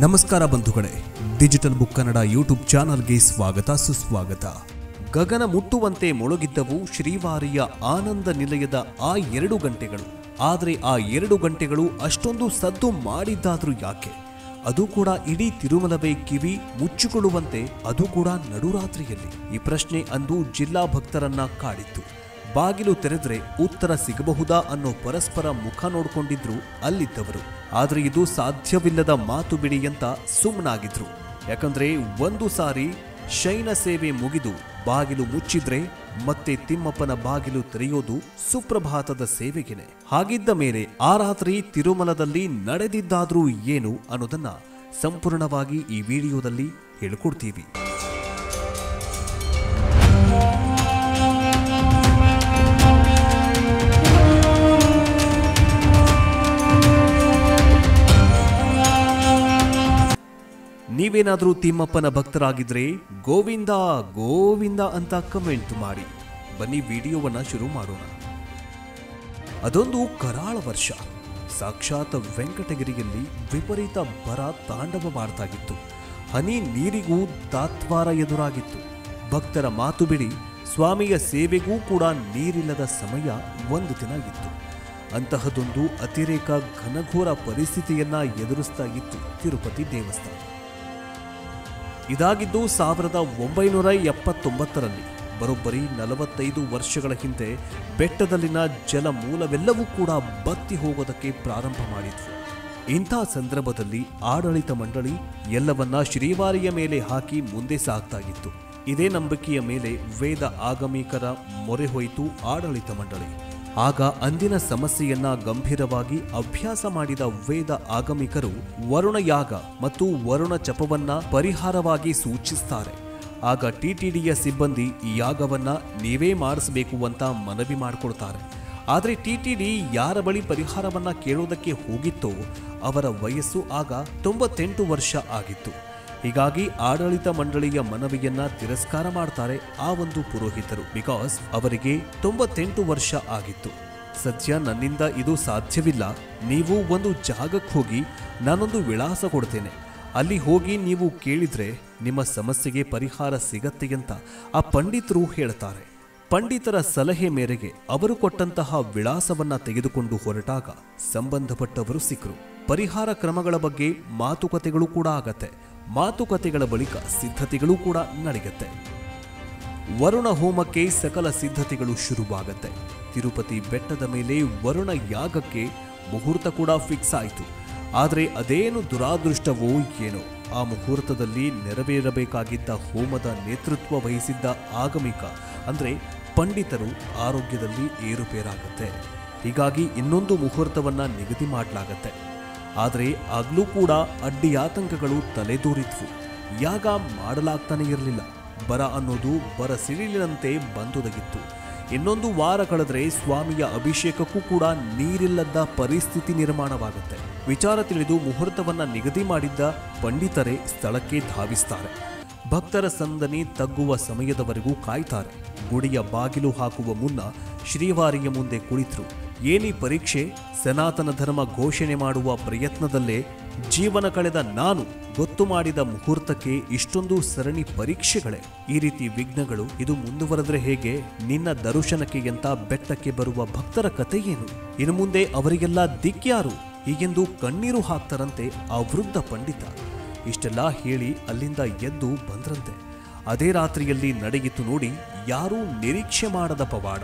ನಮಸ್ಕಾರ ಬಂಧುಗಳೇ, digital book Kannada YouTube ಚಾನಲ್ಗೆ ಸ್ವಾಗತ ಸುಸ್ವಾಗತ. ಗಗನ ಮುಟ್ಟುವಂತೆ ಮೊಳಗಿದ್ದವು ಶ್ರೀವಾರಿಯ ಆನಂದ ನಿಲಯದ ಆ 2 ಗಂಟೆಗಳು. ಆದರೆ ಆ 2 ಗಂಟೆಗಳು ಅಷ್ಟೊಂದು ಸದ್ದು ಮಾಡಿದ್ದಾದ್ರೂ ಯಾಕೆ? ಅದು ಕೂಡ ಇಡೀ ತಿರುಮಲವೇ ಕಿವಿ ಮುಚ್ಚಿಕೊಳ್ಳುವಂತೆ, ಅದು ಕೂಡ ನಡುರಾತ್ರಿಯಲ್ಲಿ. ಈ ಪ್ರಶ್ನೆ ಅಂದು ಜಿಲ್ಲಾ ಭಕ್ತರನ್ನ ಕಾಡಿತ್ತು. ಬಾಗಿಲು ತೆರೆದ್ರೆ ಉತ್ತರ ಸಿಗಬಹುದಾ ಅನ್ನೋ ಪರಸ್ಪರ ಮುಖ ನೋಡ್ಕೊಂಡಿದ್ರು ಅಲ್ಲಿದ್ದವರು. ಆದ್ರೆ ಇದು ಸಾಧ್ಯವಿಲ್ಲದ ಮಾತು ಬಿಡಿ ಅಂತ ಸುಮ್ಮನಾಗಿದ್ರು. ಯಾಕಂದ್ರೆ ಒಂದು ಸಾರಿ ಶಯನ ಸೇವೆ ಮುಗಿದು ಬಾಗಿಲು ಮುಚ್ಚಿದ್ರೆ ಮತ್ತೆ ತಿಮ್ಮಪ್ಪನ ಬಾಗಿಲು ತೆರೆಯೋದು ಸುಪ್ರಭಾತದ ಸೇವೆಗೆನೆ. ಹಾಗಿದ್ದ ಮೇಲೆ ಆ ರಾತ್ರಿ ತಿರುಮಲದಲ್ಲಿ ನಡೆದಿದ್ದಾದ್ರೂ ಏನು ಅನ್ನೋದನ್ನ ಸಂಪೂರ್ಣವಾಗಿ ಈ ವಿಡಿಯೋದಲ್ಲಿ ಹೇಳಿಕೊಡ್ತೀವಿ. ನೀವೇನಾದ್ರೂ ತಿಮ್ಮಪ್ಪನ ಭಕ್ತರಾಗಿದ್ರೆ ಗೋವಿಂದ ಗೋವಿಂದ ಅಂತ ಕಮೆಂಟ್ ಮಾಡಿ. ಬನ್ನಿ ವಿಡಿಯೋವನ್ನ ಶುರು ಮಾಡೋಣ. ಅದೊಂದು ಕರಾಳ ವರ್ಷ. ಸಾಕ್ಷಾತ್ ವೆಂಕಟಗಿರಿಯಲ್ಲಿ ವಿಪರೀತ ಬರ ತಾಂಡವ ಮಾಡ್ತಾಗಿತ್ತು. ಹನಿ ನೀರಿಗೂ ತಾತ್ವಾರ ಎದುರಾಗಿತ್ತು. ಭಕ್ತರ ಮಾತು ಬಿಡಿ, ಸ್ವಾಮಿಯ ಸೇವೆಗೂ ಕೂಡ ನೀರಿಲ್ಲದ ಸಮಯ ಒಂದು ದಿನ ಇತ್ತು. ಅಂತಹದೊಂದು ಅತಿರೇಕ ಘನಘೋರ ಪರಿಸ್ಥಿತಿಯನ್ನ ಎದುರಿಸ್ತಾ ಇತ್ತು ತಿರುಪತಿ ದೇವಸ್ಥಾನ. ಇದಾಗಿದ್ದು 1979ರಲ್ಲಿ. ಬರೋಬ್ಬರಿ 45 ವರ್ಷಗಳ ಹಿಂದೆ ಬೆಟ್ಟದಲ್ಲಿನ ಜಲ ಮೂಲವೆಲ್ಲವೂ ಕೂಡ ಬತ್ತಿ ಹೋಗೋದಕ್ಕೆ ಪ್ರಾರಂಭ ಮಾಡಿದ್ವು. ಇಂಥ ಸಂದರ್ಭದಲ್ಲಿ ಆಡಳಿತ ಮಂಡಳಿ ಎಲ್ಲವನ್ನ ಶ್ರೀವಾರಿಯ ಮೇಲೆ ಹಾಕಿ ಮುಂದೆ ಸಾಗ್ತಾ ಇತ್ತು. ಇದೇ ನಂಬಿಕೆಯ ಮೇಲೆ ವೇದ ಆಗಮಿಕರ ಮೊರೆ ಹೋಯಿತು ಆಡಳಿತ ಮಂಡಳಿ. ಆಗ ಅಂದಿನ ಸಮಸ್ಯೆಯನ್ನ ಗಂಭೀರವಾಗಿ ಅಭ್ಯಾಸ ಮಾಡಿದ ವೇದ ಆಗಮಿಕರು ವರುಣ ಯಾಗ ಮತ್ತು ವರುಣ ಜಪವನ್ನ ಪರಿಹಾರವಾಗಿ ಸೂಚಿಸ್ತಾರೆ. ಆಗ ಟಿಟಿಡಿಯ ಸಿಬ್ಬಂದಿ ಈ ಯಾಗವನ್ನ ನೀವೇ ಮಾಡಿಸಬೇಕು ಅಂತ ಮನವಿ ಮಾಡಿಕೊಡ್ತಾರೆ. ಆದರೆ ಟಿಟಿಡಿ ಯಾರ ಬಳಿ ಪರಿಹಾರವನ್ನ ಕೇಳೋದಕ್ಕೆ ಹೋಗಿತ್ತೋ ಅವರ ವಯಸ್ಸು ಆಗ 98 ವರ್ಷ ಆಗಿತ್ತು. ಹೀಗಾಗಿ ಆಡಳಿತ ಮಂಡಳಿಯ ಮನವಿಯನ್ನ ತಿರಸ್ಕಾರ ಮಾಡ್ತಾರೆ ಆ ಒಂದು ಪುರೋಹಿತರು. ಬಿಕಾಸ್ ಅವರಿಗೆ 98 ವರ್ಷ ಆಗಿತ್ತು. ಸದ್ಯ ನನ್ನಿಂದ ಇದು ಸಾಧ್ಯವಿಲ್ಲ, ನೀವು ಒಂದು ಜಾಗಕ್ಕೆ ಹೋಗಿ ನಾನೊಂದು ವಿಳಾಸ ಕೊಡ್ತೇನೆ, ಅಲ್ಲಿ ಹೋಗಿ ನೀವು ಕೇಳಿದ್ರೆ ನಿಮ್ಮ ಸಮಸ್ಯೆಗೆ ಪರಿಹಾರ ಸಿಗತ್ತೆ ಅಂತ ಆ ಪಂಡಿತರು ಹೇಳ್ತಾರೆ. ಪಂಡಿತರ ಸಲಹೆ ಮೇರೆಗೆ ಅವರು ಕೊಟ್ಟಂತಹ ವಿಳಾಸವನ್ನ ತೆಗೆದುಕೊಂಡು ಹೊರಟಾಗ ಸಂಬಂಧಪಟ್ಟವರು ಸಿಕ್ಕರು. ಪರಿಹಾರ ಕ್ರಮಗಳ ಬಗ್ಗೆ ಮಾತುಕತೆಗಳು ಕೂಡ ಆಗತ್ತೆ. ಮಾತುಕತೆಗಳ ಬಳಿಕ ಸಿದ್ಧತೆಗಳು ಕೂಡ ನಡೆಯುತ್ತೆ. ವರುಣ ಹೋಮಕ್ಕೆ ಸಕಲ ಸಿದ್ಧತೆಗಳು ಶುರುವಾಗತ್ತೆ. ತಿರುಪತಿ ಬೆಟ್ಟದ ಮೇಲೆ ವರುಣ ಯಾಗಕ್ಕೆ ಮುಹೂರ್ತ ಕೂಡ ಫಿಕ್ಸ್ ಆಯಿತು. ಆದರೆ ಅದೇನು ದುರಾದೃಷ್ಟವೋ ಏನೋ, ಆ ಮುಹೂರ್ತದಲ್ಲಿ ನೆರವೇರಬೇಕಾಗಿದ್ದ ಹೋಮದ ನೇತೃತ್ವ ವಹಿಸಿದ್ದ ಆಗಮಿಕ ಅಂದ್ರೆ ಪಂಡಿತರು ಆರೋಗ್ಯದಲ್ಲಿ ಏರುಪೇರಾಗತ್ತೆ. ಹೀಗಾಗಿ ಇನ್ನೊಂದು ಮುಹೂರ್ತವನ್ನ ನಿಗದಿ ಮಾಡಲಾಗತ್ತೆ. ಆದರೆ ಆಗ್ಲೂ ಕೂಡ ಅಡ್ಡಿಯಾತಂಕಗಳು ತಲೆದೂರಿದ್ವು. ಯಾಗ ಮಾಡಲಾಗ್ತಾನೆ ಇರಲಿಲ್ಲ. ಬರ ಅನ್ನೋದು ಬರ ಸಿಡಿಲಿನಂತೆ ಬಂದೊದಗಿತ್ತು. ಇನ್ನೊಂದು ವಾರ ಕಳೆದ್ರೆ ಸ್ವಾಮಿಯ ಅಭಿಷೇಕಕ್ಕೂ ಕೂಡ ನೀರಿಲ್ಲದ ಪರಿಸ್ಥಿತಿ ನಿರ್ಮಾಣವಾಗುತ್ತೆ. ವಿಚಾರ ತಿಳಿದು ಮುಹೂರ್ತವನ್ನ ನಿಗದಿ ಮಾಡಿದ್ದ ಪಂಡಿತರೇ ಸ್ಥಳಕ್ಕೆ ಧಾವಿಸ್ತಾರೆ. ಭಕ್ತರ ಸಂದಣಿ ತಗ್ಗುವ ಸಮಯದವರೆಗೂ ಕಾಯ್ತಾರೆ. ಗುಡಿಯ ಬಾಗಿಲು ಹಾಕುವ ಮುನ್ನ ಶ್ರೀವಾರಿಯ ಮುಂದೆ ಕುಳಿತರು. ಏನಿ ಪರೀಕ್ಷೆ? ಸನಾತನ ಧರ್ಮ ಘೋಷಣೆ ಮಾಡುವ ಪ್ರಯತ್ನದಲ್ಲೇ ಜೀವನ ಕಳೆದ ನಾನು ಗೊತ್ತು ಮಾಡಿದ ಮುಹೂರ್ತಕ್ಕೆ ಇಷ್ಟೊಂದು ಸರಣಿ ಪರೀಕ್ಷೆಗಳೇ? ಈ ರೀತಿ ವಿಘ್ನಗಳು ಇದು ಮುಂದುವರೆದ್ರೆ ಹೇಗೆ? ನಿನ್ನ ದರ್ಶನಕ್ಕೆ ಅಂತ ಬೆಟ್ಟಕ್ಕೆ ಬರುವ ಭಕ್ತರ ಕತೆ ಏನು? ಇನ್ನು ಮುಂದೆ ಅವರಿಗೆಲ್ಲ ದಿಕ್ಯಾರು? ಹೀಗೆಂದು ಕಣ್ಣೀರು ಹಾಕ್ತಾರಂತೆ ಆ ವೃದ್ಧ ಪಂಡಿತ. ಇಷ್ಟೆಲ್ಲ ಹೇಳಿ ಅಲ್ಲಿಂದ ಎದ್ದು ಬಂದ್ರಂತೆ. ಅದೇ ರಾತ್ರಿಯಲ್ಲಿ ನಡೆಯಿತು ನೋಡಿ ಯಾರೂ ನಿರೀಕ್ಷೆ ಮಾಡದ ಪವಾಡ.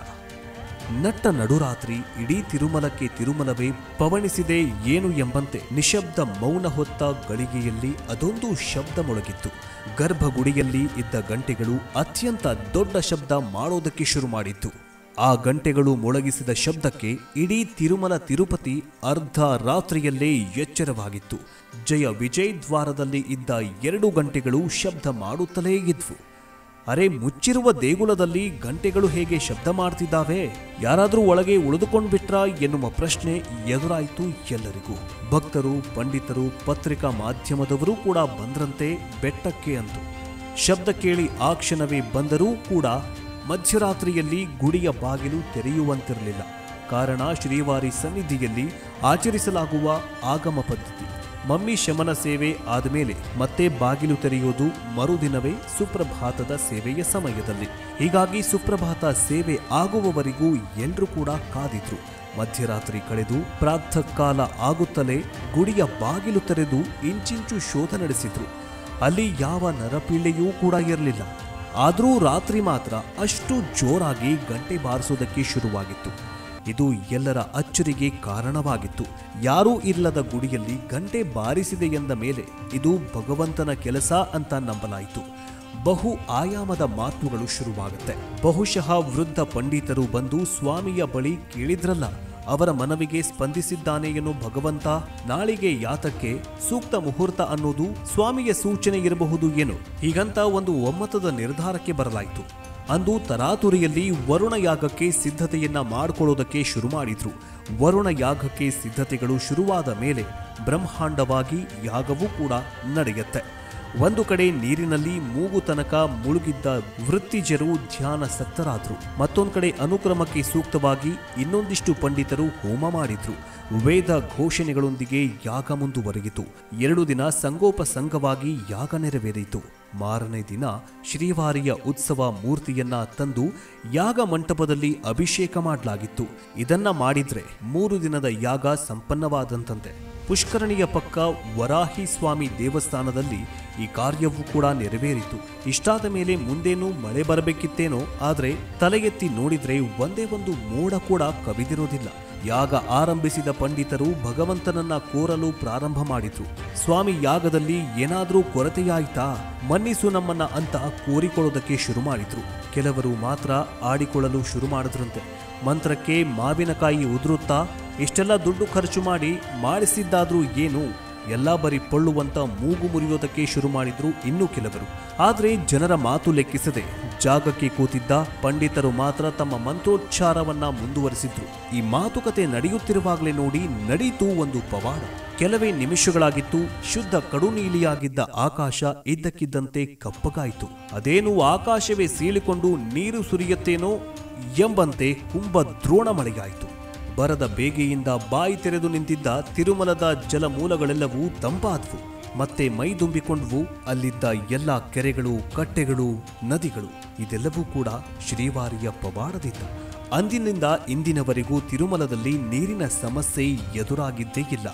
ನಟ್ಟ ನಡುರಾತ್ರಿ ಇಡೀ ತಿರುಮಲಕ್ಕೆ ತಿರುಮಲವೇ ಪವಣಿಸಿದೆ ಏನು ಎಂಬಂತೆ ನಿಶಬ್ದ ಮೌನ ಹೊತ್ತ ಗಳಿಗೆಯಲ್ಲಿ ಅದೊಂದು ಶಬ್ದ ಮೊಳಗಿತ್ತು. ಗರ್ಭಗುಡಿಯಲ್ಲಿ ಇದ್ದ ಗಂಟೆಗಳು ಅತ್ಯಂತ ದೊಡ್ಡ ಶಬ್ದ ಮಾಡೋದಕ್ಕೆ ಶುರು ಮಾಡಿತ್ತು. ಆ ಗಂಟೆಗಳು ಮೊಳಗಿಸಿದ ಶಬ್ದಕ್ಕೆ ಇಡೀ ತಿರುಮಲ ತಿರುಪತಿ ಅರ್ಧ ರಾತ್ರಿಯಲ್ಲೇ ಎಚ್ಚರವಾಗಿತ್ತು. ಜಯ ವಿಜಯ್ ದ್ವಾರದಲ್ಲಿ ಇದ್ದ 2 ಗಂಟೆಗಳು ಶಬ್ದ ಮಾಡುತ್ತಲೇ ಇದ್ವು. ಅರೆ, ಮುಚ್ಚಿರುವ ದೇಗುಲದಲ್ಲಿ ಗಂಟೆಗಳು ಹೇಗೆ ಶಬ್ದ ಮಾಡ್ತಿದ್ದಾವೆ? ಯಾರಾದರೂ ಒಳಗೆ ಉಳಿದುಕೊಂಡ್ಬಿಟ್ರಾ ಎನ್ನುವ ಪ್ರಶ್ನೆ ಎದುರಾಯಿತು ಎಲ್ಲರಿಗೂ. ಭಕ್ತರು, ಪಂಡಿತರು, ಪತ್ರಿಕಾ ಮಾಧ್ಯಮದವರು ಕೂಡ ಬಂದ್ರಂತೆ ಬೆಟ್ಟಕ್ಕೆ ಅಂತು. ಶಬ್ದ ಕೇಳಿ ಆ ಕ್ಷಣವೇ ಬಂದರೂ ಕೂಡ ಮಧ್ಯರಾತ್ರಿಯಲ್ಲಿ ಗುಡಿಯ ಬಾಗಿಲು ತೆರೆಯುವಂತಿರಲಿಲ್ಲ. ಕಾರಣ ಶ್ರೀವಾರಿ ಸನ್ನಿಧಿಯಲ್ಲಿ ಆಚರಿಸಲಾಗುವ ಆಗಮ ಪದ್ಧತಿ. ಮಮ್ಮಿ ಶಮನ ಸೇವೆ ಆದಮೇಲೆ ಮತ್ತೆ ಬಾಗಿಲು ತೆರೆಯೋದು ಮರುದಿನವೇ ಸುಪ್ರಭಾತದ ಸೇವೆಯ ಸಮಯದಲ್ಲಿ. ಹೀಗಾಗಿ ಸುಪ್ರಭಾತ ಸೇವೆ ಆಗುವವರೆಗೂ ಎಲ್ಲರೂ ಕೂಡ ಕಾದಿದ್ರು. ಮಧ್ಯರಾತ್ರಿ ಕಳೆದು ಪ್ರಾತಃ ಕಾಲ ಆಗುತ್ತಲೇ ಗುಡಿಯ ಬಾಗಿಲು ತೆರೆದು ಇಂಚಿಂಚು ಶೋಧ ನಡೆಸಿದ್ರು. ಅಲ್ಲಿ ಯಾವ ನರಪಿಳ್ಳೆಯೂ ಕೂಡ ಇರಲಿಲ್ಲ. ಆದರೂ ರಾತ್ರಿ ಮಾತ್ರ ಅಷ್ಟು ಜೋರಾಗಿ ಗಂಟೆ ಬಾರಿಸೋದಕ್ಕೆ ಶುರುವಾಗಿತ್ತು. ಇದು ಎಲ್ಲರ ಅಚ್ಚರಿಗೆ ಕಾರಣವಾಗಿತ್ತು. ಯಾರೂ ಇಲ್ಲದ ಗುಡಿಯಲ್ಲಿ ಗಂಟೆ ಬಾರಿಸಿದೆ ಎಂದ ಮೇಲೆ ಇದು ಭಗವಂತನ ಕೆಲಸ ಅಂತ ನಂಬಲಾಯಿತು. ಬಹು ಆಯಾಮದ ಮಾತುಗಳು ಶುರುವಾಗುತ್ತೆ. ಬಹುಶಃ ವೃದ್ಧ ಪಂಡಿತರು ಬಂದು ಸ್ವಾಮಿಯ ಬಳಿ ಕೇಳಿದ್ರಲ್ಲ, ಅವರ ಮನವಿಗೆ ಸ್ಪಂದಿಸಿದ್ದಾನೆ ಎನ್ನು ಭಗವಂತ. ನಾಳಿಗೆ ಯಾತಕ್ಕೆ ಸೂಕ್ತ ಮುಹೂರ್ತ ಅನ್ನೋದು ಸ್ವಾಮಿಯ ಸೂಚನೆ ಇರಬಹುದು ಏನು. ಹೀಗಂತ ಒಂದು ಒಮ್ಮತದ ನಿರ್ಧಾರಕ್ಕೆ ಬರಲಾಯಿತು. ಅಂದು ತರಾತುರಿಯಲ್ಲಿ ವರುಣ ಯಾಗಕ್ಕೆ ಸಿದ್ಧತೆಯನ್ನ ಮಾಡಿಕೊಳ್ಳೋದಕ್ಕೆ ಶುರು ಮಾಡಿದ್ರು. ವರುಣ ಯಾಗಕ್ಕೆ ಸಿದ್ಧತೆಗಳು ಶುರುವಾದ ಮೇಲೆ ಬ್ರಹ್ಮಾಂಡವಾಗಿ ಯಾಗವೂ ಕೂಡ ನಡೆಯುತ್ತೆ. ಒಂದು ಕಡೆ ನೀರಿನಲ್ಲಿ ಮೂಗು ತನಕ ಮುಳುಗಿದ್ದ ವೃತ್ತಿಜರು ಧ್ಯಾನಸಕ್ತರಾದ್ರು. ಮತ್ತೊಂದು ಕಡೆ ಅನುಕ್ರಮಕ್ಕೆ ಸೂಕ್ತವಾಗಿ ಇನ್ನೊಂದಿಷ್ಟು ಪಂಡಿತರು ಹೋಮ ಮಾಡಿದ್ರು. ವೇದ ಘೋಷಣೆಗಳೊಂದಿಗೆ ಯಾಗ ಮುಂದುವರೆಯಿತು. 2 ದಿನ ಸಂಗೋಪಸಂಗವಾಗಿ ಯಾಗ ನೆರವೇರಿತು. ಮಾರನೇ ದಿನ ಶ್ರೀವಾರಿಯ ಉತ್ಸವ ಮೂರ್ತಿಯನ್ನ ತಂದು ಯಾಗ ಮಂಟಪದಲ್ಲಿ ಅಭಿಷೇಕ ಮಾಡಲಾಗಿತ್ತು. ಇದನ್ನ ಮಾಡಿದ್ರೆ 3 ದಿನದ ಯಾಗ ಸಂಪನ್ನವಾದಂತೆ. ಪುಷ್ಕರಣಿಯ ಪಕ್ಕ ವರಾಹಿ ಸ್ವಾಮಿ ದೇವಸ್ಥಾನದಲ್ಲಿ ಈ ಕಾರ್ಯವೂ ಕೂಡ ನೆರವೇರಿತು. ಇಷ್ಟಾದ ಮೇಲೆ ಮುಂದೇನೂ ಮಳೆ ಬರಬೇಕಿತ್ತೇನೋ, ಆದರೆ ತಲೆ ಎತ್ತಿ ನೋಡಿದ್ರೆ ಒಂದೇ ಒಂದು ಮೋಡ ಕೂಡ ಕವಿದಿರೋದಿಲ್ಲ. ಯಾಗ ಆರಂಭಿಸಿದ ಪಂಡಿತರು ಭಗವಂತನನ್ನ ಕೋರಲು ಪ್ರಾರಂಭ ಮಾಡಿದ್ರು. ಸ್ವಾಮಿ, ಯಾಗದಲ್ಲಿ ಏನಾದ್ರೂ ಕೊರತೆಯಾಯ್ತಾ, ಮನ್ನಿಸು ನಮ್ಮನ್ನ ಅಂತ ಕೋರಿಕೊಳ್ಳೋದಕ್ಕೆ ಶುರು ಮಾಡಿದ್ರು. ಕೆಲವರು ಮಾತ್ರ ಆಡಿಕೊಳ್ಳಲು ಶುರು ಮಾಡಿದ್ರಂತೆ. ಮಂತ್ರಕ್ಕೆ ಮಾವಿನಕಾಯಿ ಉದುರುತ್ತಾ ಇಷ್ಟೆಲ್ಲ ದುಡ್ಡು ಖರ್ಚು ಮಾಡಿಸಿದ್ದಾದ್ರೂ ಏನು, ಎಲ್ಲ ಬರೀ ಪೊಳ್ಳುವಂತ ಮೂಗು ಮುರಿಯೋದಕ್ಕೆ ಶುರು ಮಾಡಿದ್ರು ಇನ್ನೂ ಕೆಲವರು. ಆದರೆ ಜನರ ಮಾತು ಲೆಕ್ಕಿಸದೆ ಜಾಗಕ್ಕೆ ಕೂತಿದ್ದ ಪಂಡಿತರು ಮಾತ್ರ ತಮ್ಮ ಮಂತ್ರೋಚ್ಚಾರವನ್ನ ಮುಂದುವರಿಸಿದ್ರು. ಈ ಮಾತುಕತೆ ನಡೆಯುತ್ತಿರುವಾಗಲೇ ನೋಡಿ ನಡೀತು ಒಂದು ಪವಾಡ. ಕೆಲವೇ ನಿಮಿಷಗಳಾಗಿತ್ತು. ಶುದ್ಧ ಕಡುನೀಲಿಯಾಗಿದ್ದ ಆಕಾಶ ಇದ್ದಕ್ಕಿದ್ದಂತೆ ಕಪ್ಪಗಾಯಿತು. ಅದೇನು ಆಕಾಶವೇ ಸೀಳಿಕೊಂಡು ನೀರು ಸುರಿಯುತ್ತೇನೋ ಎಂಬಂತೆ ಕುಂಭ ದ್ರೋಣ ಮಳೆಯಾಯಿತು. ಬರದ ಬೇಗೆಯಿಂದ ಬಾಯಿ ತೆರೆದು ನಿಂತಿದ್ದ ತಿರುಮಲದ ಜಲಮೂಲಗಳೆಲ್ಲವೂ ತಂಪಾದವು. ಮತ್ತೆ ಮೈ ತುಂಬಿಕೊಂಡ್ವು. ಅಲ್ಲಿದ್ದ ಎಲ್ಲ ಕೆರೆಗಳು, ಕಟ್ಟೆಗಳು, ನದಿಗಳು ಇದೆಲ್ಲವೂ ಕೂಡ ಶ್ರೀವಾರಿಯ ಪವಾಡದಿಂದ. ಅಂದಿನಿಂದ ಇಂದಿನವರೆಗೂ ತಿರುಮಲದಲ್ಲಿ ನೀರಿನ ಸಮಸ್ಯೆ ಎದುರಾಗಿದ್ದೇ ಇಲ್ಲ.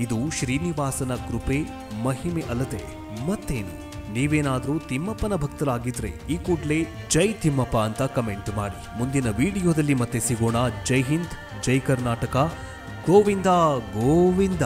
ಇದು ಶ್ರೀನಿವಾಸನ ಕೃಪೆ, ಮಹಿಮೆ ಅಲ್ಲದೆ ಮತ್ತೇನು. ನೀವೇನಾದ್ರೂ ತಿಮ್ಮಪ್ಪನ ಭಕ್ತರಾಗಿದ್ರೆ ಈ ಕೂಡಲೇ ಜೈ ತಿಮ್ಮಪ್ಪ ಅಂತ ಕಮೆಂಟ್ ಮಾಡಿ. ಮುಂದಿನ ವಿಡಿಯೋದಲ್ಲಿ ಮತ್ತೆ ಸಿಗೋಣ. ಜೈ ಹಿಂದ್, ಜೈ ಕರ್ನಾಟಕ, ಗೋವಿಂದ ಗೋವಿಂದ.